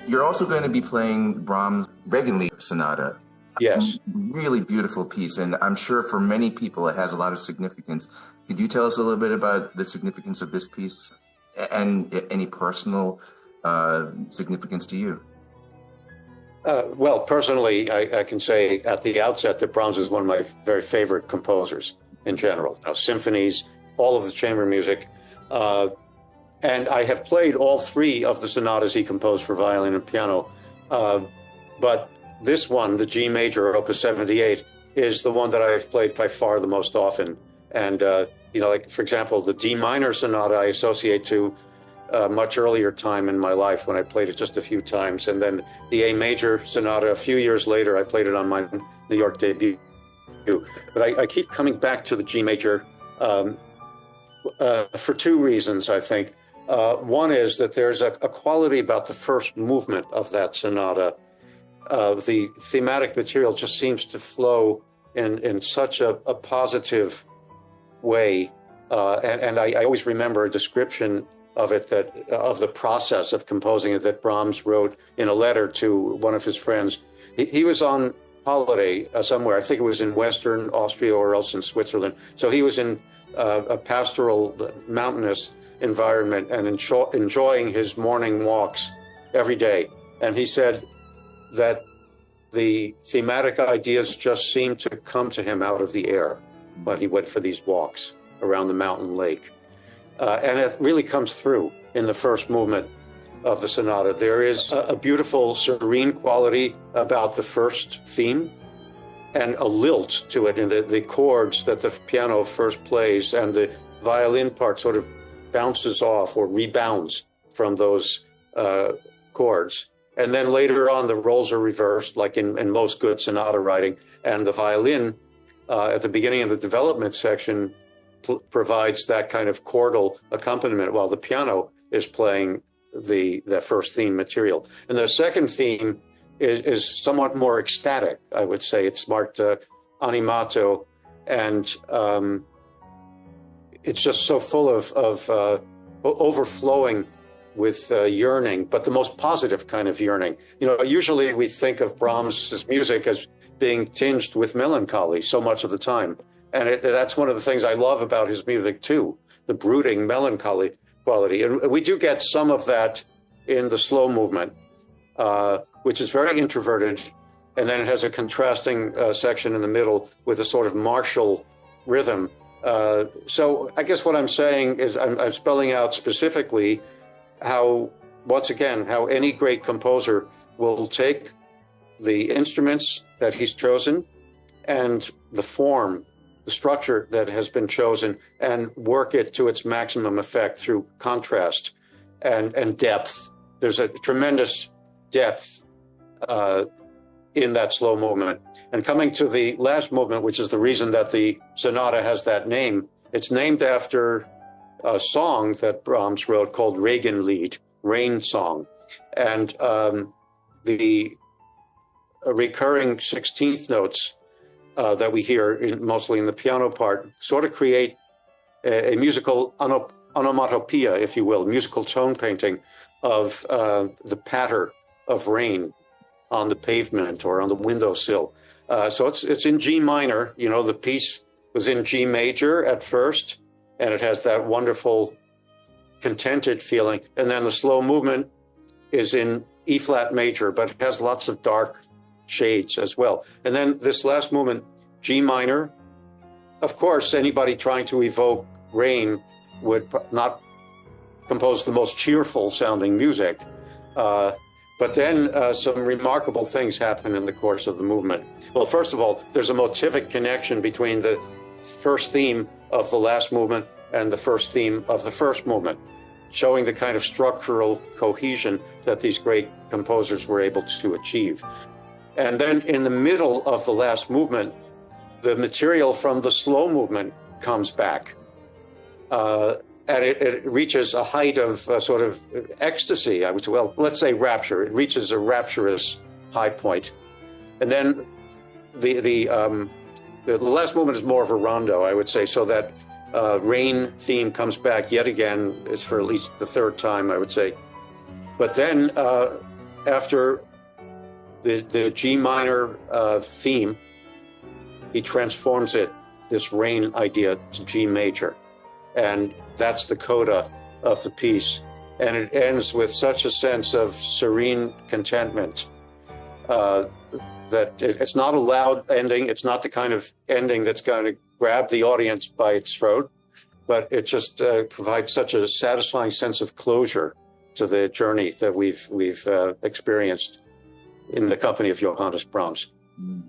You're also going to be playing Brahms' Regenlied Sonata. Yes. Really beautiful piece, and I'm sure for many people it has a lot of significance. Could you tell us a little bit about the significance of this piece and any personal significance to you? Well, personally, I can say at the outset that Brahms is one of my very favorite composers in general. Symphonies, all of the chamber music. And I have played all three of the sonatas he composed for violin and piano. But this one, the G major, Opus 78, is the one that I have played by far the most often. And, like, for example, the D minor sonata I associate to a much earlier time in my life when I played it just a few times. And then the A major sonata, a few years later, I played it on my New York debut. But I keep coming back to the G major for two reasons, I think. One is that there's a quality about the first movement of that sonata. The thematic material just seems to flow in such a positive way. And I always remember a description of it, of the process of composing it, that Brahms wrote in a letter to one of his friends. He was on holiday somewhere. I think it was in Western Austria or else in Switzerland. So he was in a pastoral mountainous environment and enjoying his morning walks every day. And he said that the thematic ideas just seemed to come to him out of the air when he went for these walks around the mountain lake. And it really comes through in the first movement of the sonata. There is a beautiful, serene quality about the first theme and a lilt to it in the chords that the piano first plays, and the violin part sort of bounces off or rebounds from those chords. And then later on, the roles are reversed, like in most good sonata writing, and the violin at the beginning of the development section provides that kind of chordal accompaniment while the piano is playing the first theme material. And the second theme is somewhat more ecstatic, I would say. It's marked animato, and it's just so full of overflowing with yearning, but the most positive kind of yearning. Usually we think of Brahms' music as being tinged with melancholy so much of the time. And that's one of the things I love about his music, too, the brooding melancholy quality. And we do get some of that in the slow movement, which is very introverted. And then it has a contrasting section in the middle with a sort of martial rhythm. So I guess what I'm saying is I'm spelling out specifically how any great composer will take the instruments that he's chosen and the form, the structure that has been chosen, and work it to its maximum effect through contrast and depth. There's a tremendous depth in that slow movement. And coming to the last movement, which is the reason that the sonata has that name, it's named after a song that Brahms wrote called Regenlied, Rain Song. And the recurring 16th notes that we hear mostly in the piano part sort of create a musical onomatopoeia, if you will, musical tone painting of the patter of rain on the pavement or on the windowsill. So it's in G minor. The piece was in G major at first, and it has that wonderful contented feeling. And then the slow movement is in E flat major, but it has lots of dark shades as well. And then this last movement, G minor. Of course, anybody trying to evoke rain would not compose the most cheerful sounding music. But then some remarkable things happen in the course of the movement. Well, first of all, there's a motivic connection between the first theme of the last movement and the first theme of the first movement, showing the kind of structural cohesion that these great composers were able to achieve. And then in the middle of the last movement, the material from the slow movement comes back. And it reaches a height of sort of ecstasy, I would say. Well, let's say rapture. It reaches a rapturous high point. And then the last movement is more of a rondo, I would say, so that rain theme comes back yet again, is for at least the third time, I would say. But then after the G minor theme, he transforms it, this rain idea, to G major. And that's the coda of the piece. And it ends with such a sense of serene contentment that it's not a loud ending. It's not the kind of ending that's going to grab the audience by its throat, but it just provides such a satisfying sense of closure to the journey that we've experienced in the company of Johannes Brahms. Mm.